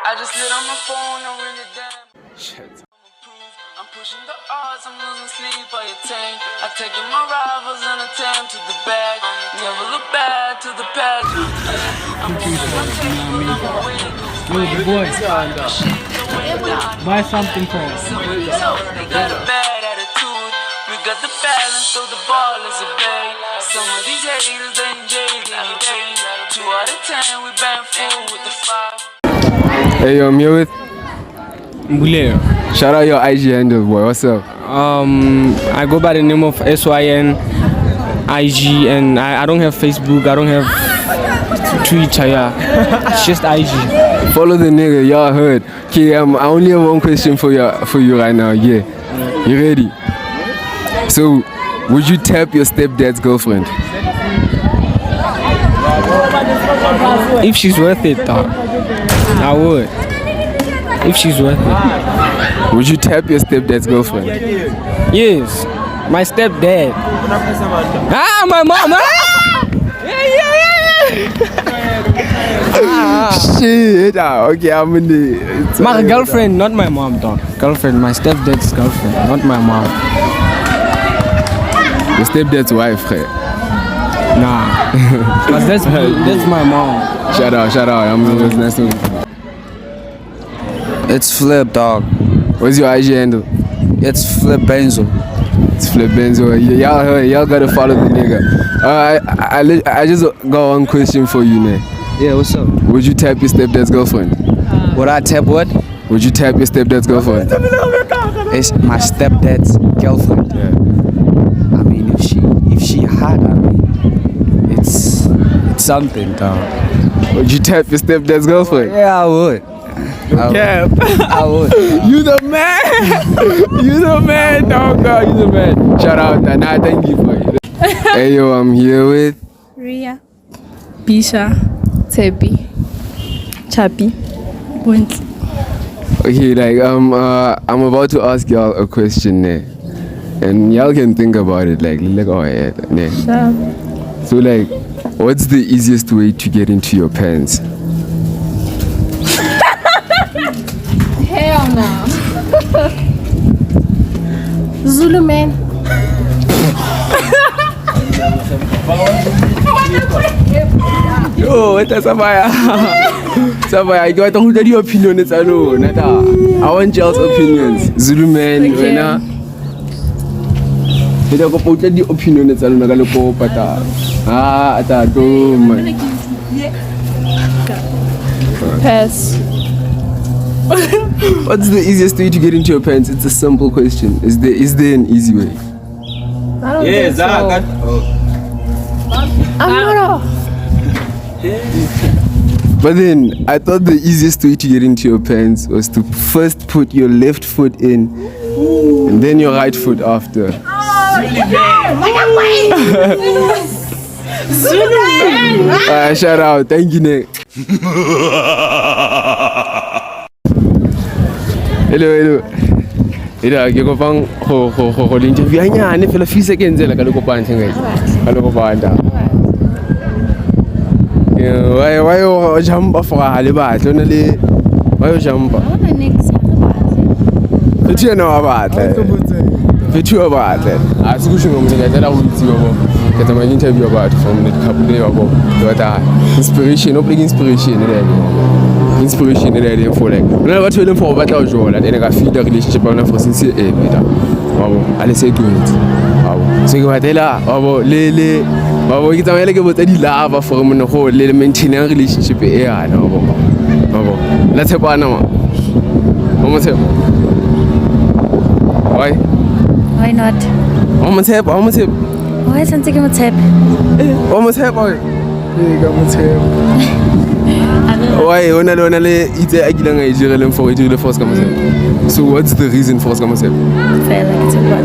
I just lit on my phone, I'm really damn. Shit. I'm pushing the odds, I'm losing sleep by a tank. I'm taking my rivals and a tam to the bag. Never look back to the past. I'm moving my table, I'm awake. Yo, the boy. Buy something for us. We got a bad attitude. We got the balance, so the ball is a bang. Some of these haters, they ain't jaded any day. 2 out of 10, we bang full with the 5. Hey, yo, I'm here with Mbuleo. shout out your IG handle, boy. What's up? I go by the name of SYN IG, and I don't have Facebook. I don't have Twitter. Yeah. It's just IG. Follow the nigga, y'all heard. Okay, I only have one question for you right now. Yeah. You ready? So, would you tap your stepdad's girlfriend? If she's worth it, dog, I would. If she's worth it. Would you tap your stepdad's girlfriend? Yes. My stepdad. Ah, my mom. Ah! Shit. Okay, I'm in the. My girlfriend, not my mom, dog. Girlfriend, my stepdad's girlfriend, not my mom. Your stepdad's wife, frère. Nah. But that's my mom. Shout out. I'm nice to meet you. It's Flip, dog. What's your IG handle? It's Flip Benzo. It's Flip Benzo. Y'all gotta follow the nigga. I just got one question for you, man. Yeah, what's up? Would you tap your stepdad's girlfriend? Would I tap what? Would you tap your stepdad's girlfriend? It's my stepdad's girlfriend. Yeah. I mean, if she hot, I mean, it's something, dog. Would you tap your stepdad's girlfriend? Yeah, I would. Yeah. I would. You the man. You the man, dog. God, you the man. Shout out, and I thank you for it. Hey yo, I'm here with Ria, Bisha, Tepi, Chapi, Bunti. okay, like I'm about to ask y'all a question there, and y'all can think about it like oh yeah, yeah. Sure. So like, what's the easiest way to get into your pants? Hell no. Zulu man. Yo, what is Sabaya? Sabaya, you got to hold your opinion. It's alone. I want y'all's opinions. Zulu man, Okay. You got to put the opinion. It's alone. I got to go pata. Ata do man. Pass. What's the easiest way to get into your pants? It's a simple question. Is there an easy way? I don't think so. I'm not But then I thought the easiest way to get into your pants was to first put your left foot in and then your right foot after. Shout out, thank you, Nick. Hello. Ida ke go fang go interview anyane fela few seconds la ka le kopana ngai. Ka le kopana. Why you jump for a le why you jump? Fethu no abatle. Fethu abatle. Asikusho ngomnike tela ukuthi yobo. Ke tama interview about from the couple day ago. What inspiration, opening inspiration there. Inspiration there for like. No what you for batla o jola and I feel the relationship on for sincere beta. Wabo, allez say do it. Wabo. So ke batela wabo le wabo ke tsamaya le ke botsa di lava for mo go le maintain a relationship e yana wabo. Wabo. Let's help ana ma. Almost help. Why? Why not? Almost help. Why isn't it almost help? Almost help. Why? Why? Ona le itse a kilanga e direleng for e dirile force ka mosep. So what's the reason for ka mosep? I feel like it's a lot.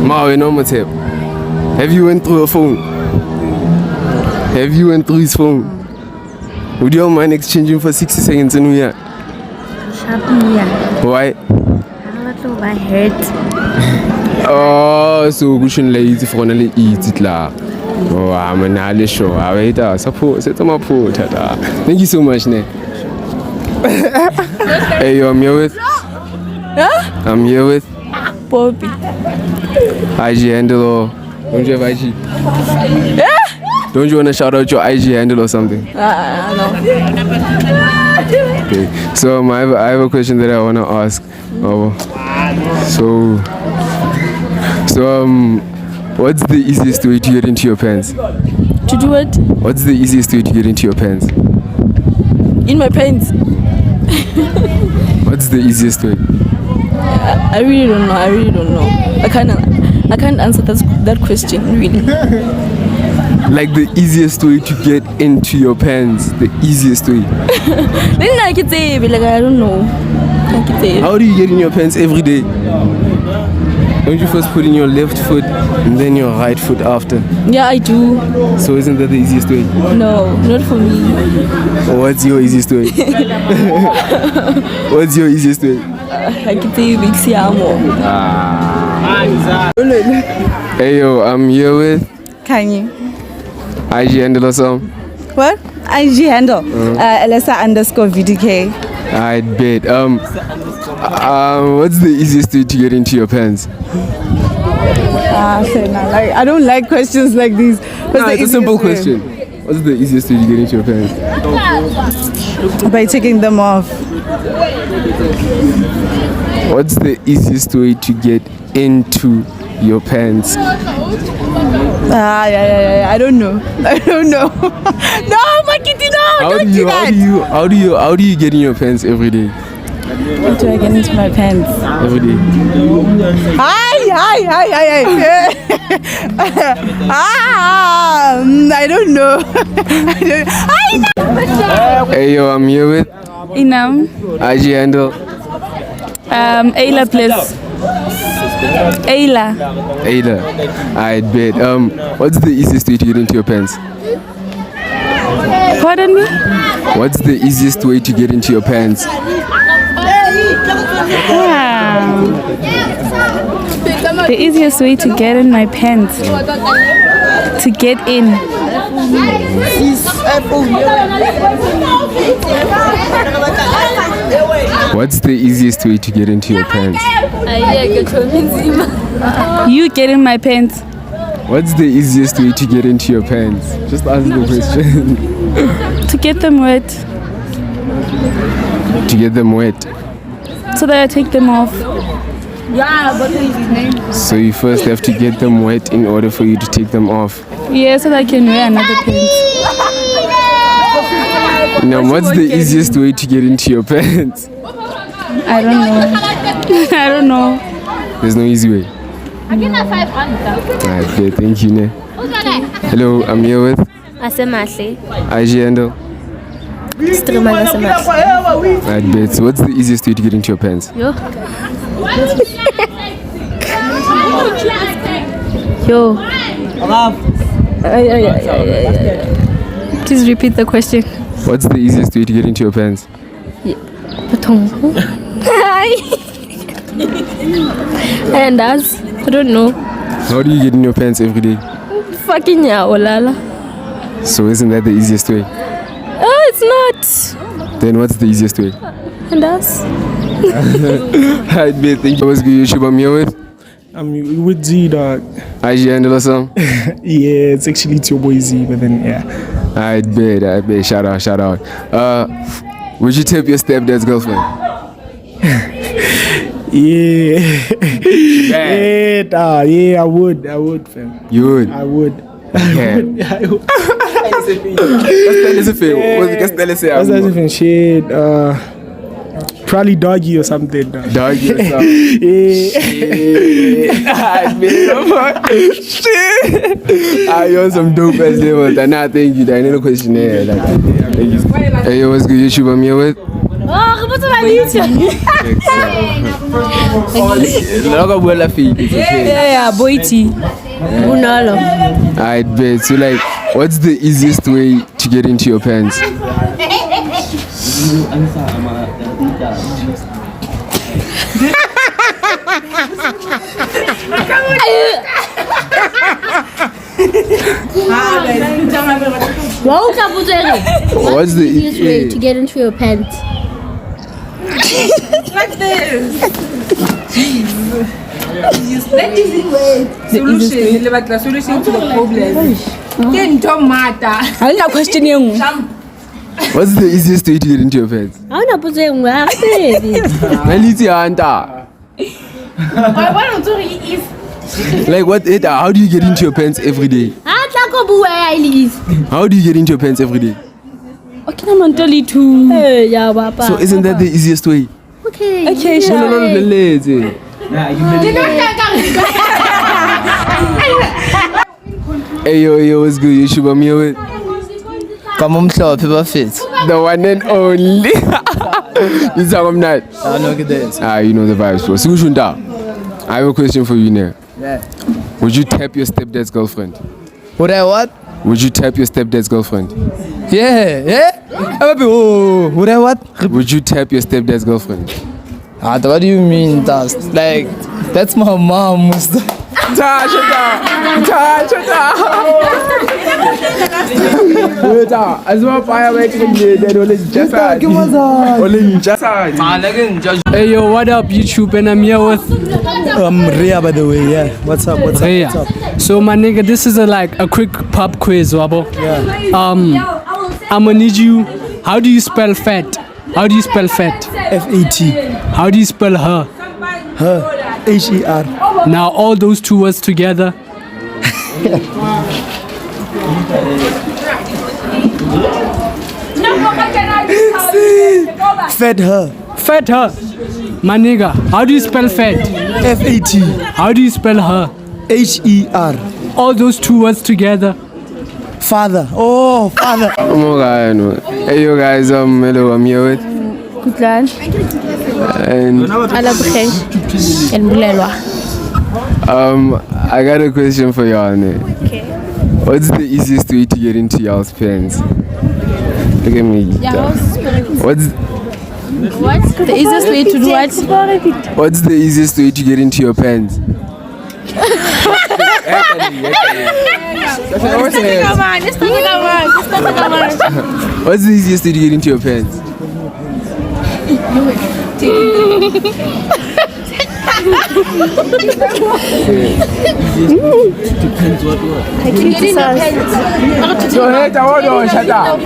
Ma, we know mosep. Have you went through a phone? Have you went through his phone? Would you mind exchanging for 60 seconds in here? Why? I don't know, I hurt. Oh, so we shouldn't let it for only eat it la. Oh, I'm not sure. I wait. Support. Set my put. Thank you so much, Nick. Hey, yo, I'm here with. Huh? I'm here with Bobby. IG handle or don't you have IG? Yeah? Don't you want to shout out your IG handle or something? No. Okay. So I have a question that I want to ask. What's the easiest way to get into your pants? To do what? What's the easiest way to get into your pants? In my pants. What's the easiest way? I really don't know. I can't answer that question really. Like the easiest way to get into your pants. The easiest way. Then I can say, like, I don't know. How do you get in your pants every day? Don't you first put in your left foot and then your right foot after? Yeah, I do. So isn't that the easiest way? No, not for me. What's your easiest way? What's your easiest way? I can say big siamo. Hey yo, I'm here with Kanye. IG handle or something? What? IG handle? Alessa_VDK. I bet. What's the easiest way to get into your pants? I don't like questions like these. No, it's a simple question. What's the easiest way to get into your pants? By taking them off. What's the easiest way to get into your pants? Yeah. I don't know. No, Makiti, no! Don't do that. How do you get in your pants every day? How do I get into my pants? Every day. Hi. I don't know. Hey yo, I'm here with Inam. IG handle. Ayla please. Ayla. I bet. What's the easiest way to get into your pants? Pardon me? What's the easiest way to get into your pants? The easiest way to get in my pants. To get in. What's the easiest way to get into your pants? You get in my pants. What's the easiest way to get into your pants? Just answer the question. To get them wet. To get them wet. So that I take them off. So you first have to get them wet in order for you to take them off. Yeah, so that I can wear another pants. Now, what's the easiest way to get into your pants? I don't know. There's no easy way. Okay, thank you, Ne. Hello, I'm here with Asemahle. IG handle. Streamer Asemahle. I bet. So what's the easiest way to get into your pants? Yo. Please repeat the question. What's the easiest way to get into your pants? And us? I don't know. How do you get in your pants every day? Fucking olala. So isn't that the easiest way? Oh, it's not. Then what's the easiest way? And us? I bet. Thank you. What's good, YouTube? I'm here with with Z, dog. IG handle or something? Yeah, it's actually it's your boy Z, but then yeah. I bet. Shout out. Would you tip your stepdad's girlfriend? Yeah. Yeah, I would, fam. You would? I would. Yeah. What's that different shit? Probably doggy or something. Doggy or something? Yeah. Shit. You on some dope ass level. Nah, thank you. I need a questionnaire. Thank you. Hey, yo, what's good, YouTube? I'm here with Yeah, Boiti. Unalo. I bet. So, like, what's the easiest way to get into your pants? What's the easiest way to get into your pants? Like this. That is the way. Solution. The solution to the problem. Then don't matter. I don't question you. What's the easiest way to get into your pants? I don't know. Like what? How do you get into your pants every day? How do you get into your pants every day? Okay, I'm on Dolly too. So isn't that the easiest way? Okay, No, lazy. Hey yo, what's good? You should be me with Come on, show paper fit. the one and only. You talk I'm not. I know this. You know the vibes, bro. Sugushunta, I have a question for you now. Yeah. Would you tap your stepdad's girlfriend? Would I what? Would you tap your stepdad's girlfriend? Yeah. Oh, would I what? Would you tap your stepdad's girlfriend? What do you mean, that's like that's my mom. Hey yo, what up YouTube? And I'm here with Ria, by the way. Yeah. What's up? Rhea. So my nigga, this is a quick pop quiz, wabo. Yeah. I'm gonna need you. How do you spell fat? How do you spell fat? F-A-T. How do you spell her? Her. H-E-R. Now all those two words together. Fed her. Fat her. My nigga, how do you spell fat? F-A-T. How do you spell her? H-E-R. All those two words together. Father. Oh, father. Hey yo guys, hello, I'm here with Kutlan. and I got a question for y'all. Okay. What's the easiest way to get into y'all's pants? Look at me. What's The easiest way to do what? What's the easiest way to get into your pants? What's the easiest way to get into your pants? Shut up.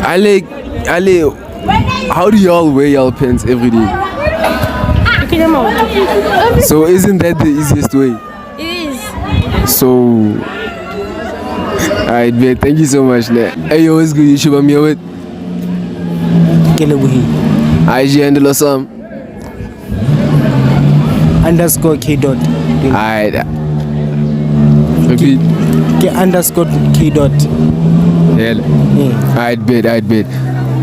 Ale, how do y'all wear y'all pants every day? So isn't that the easiest way? It is. So, alright, man. Thank you so much, man. Hey, yo, what's good? You should be here with IG handle or some. Underscore K dot. Alright. Repeat. Underscore K dot. Yeah. I'd bet.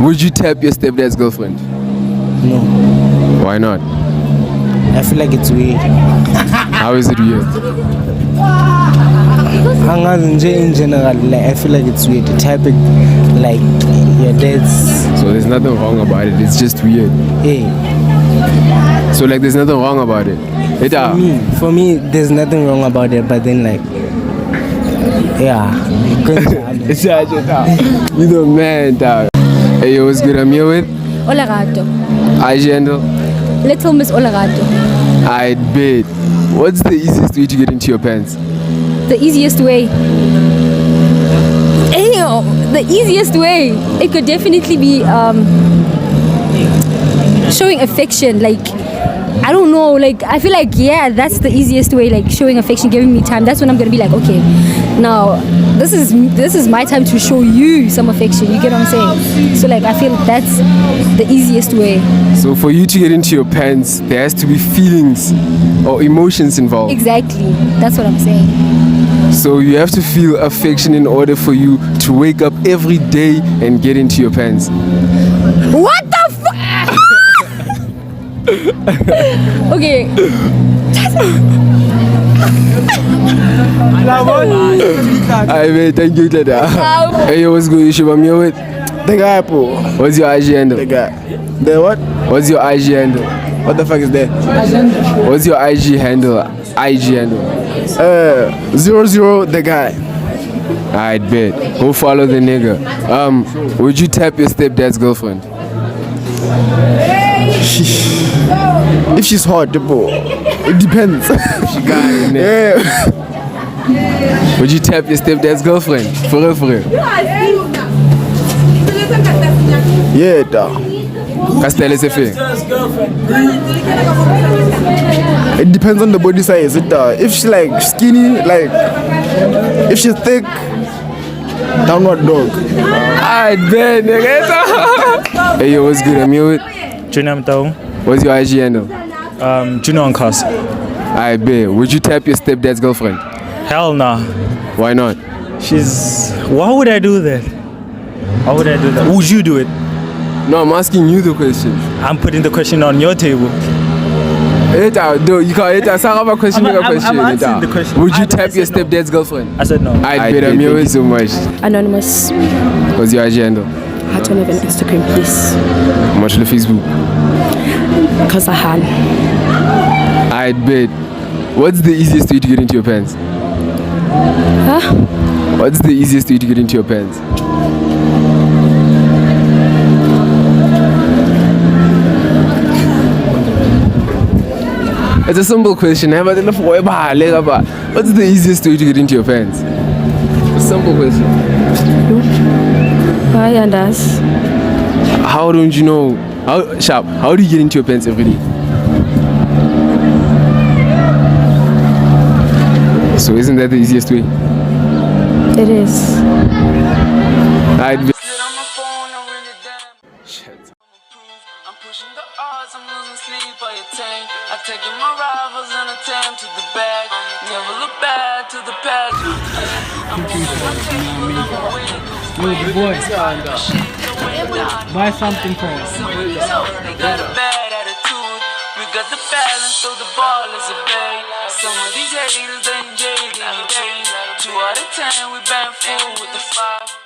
Would you tap your stepdad's girlfriend? No. Why not? I feel like it's weird. How is it weird? In general, like, I feel like it's weird. Tapping like your dad's. So there's nothing wrong about it. It's just weird. Hey. So like there's nothing wrong about it. For me, there's nothing wrong about it. But then like, yeah. You the man, dog. Hey, yo, what's good? I'm here with Olagato. IG handle. Little Miss Olagato. I'd bet. What's the easiest way to get into your pants? The easiest way. The easiest way. It could definitely be showing affection. Like, I don't know. Like, I feel like, yeah, that's the easiest way. Like, showing affection, giving me time. That's when I'm gonna be like, okay, now this is my time to show you some affection. You get what I'm saying? So like, I feel that's the easiest way. So for you to get into your pants, there has to be feelings or emotions involved. Exactly. That's what I'm saying. So you have to feel affection in order for you to wake up every day and get into your pants. What the fuck? Okay. I mean, thank you, Dada. Hey, yo, what's good? You should be with The guy, po. What's your IG handle? The guy. The what? What's your IG handle? What the fuck is that? What's your IG handle? 00 the guy. I bet. Go follow the nigga. Would you tap your stepdad's girlfriend? If she's hot, bro. It depends. She got it, nigga. Yeah. Would you tap your stepdad's girlfriend? For real, for real. Yeah, dog. Castell is a fait. It depends on the body size. If she's like skinny, like if she's thick, downward dog. I bet, nigga. Hey, yo, what's good? I'm here with Junior Mtao. What's your IG handle? Junior on cast. I bet. Would you tap your stepdad's girlfriend? Hell nah. Why not? Why would I do that? Why would I do that? Would you do it? No, I'm asking you the question. I'm putting the question on your table. You can't have a question. I'm answering the question. Would you tap your stepdad's girlfriend? I said no. I bet. I'm here so much. Anonymous. What's your IG handle? I don't have an Instagram, please. Much the Facebook. Because I had. I bet. What's the easiest way to get into your pants? Huh? What's the easiest way to get into your pants? It's a simple question. What's the easiest way to get into your pants? A simple question. Why and us? How don't you know? How do you get into your pants every day? So isn't that the easiest way? It is. I'd be. I'm pushing the odds, I'm losing sleep, I attain. I'm taking my rivals and attempt to the bag. Never look back to the past. I'm moving my table, I'm away. Yo, boys, buy something for us. We got a bad attitude. We got the balance, so the ball is a bay. Some of these haters ain't jaded. 2 out of 10, we bang full with the 5.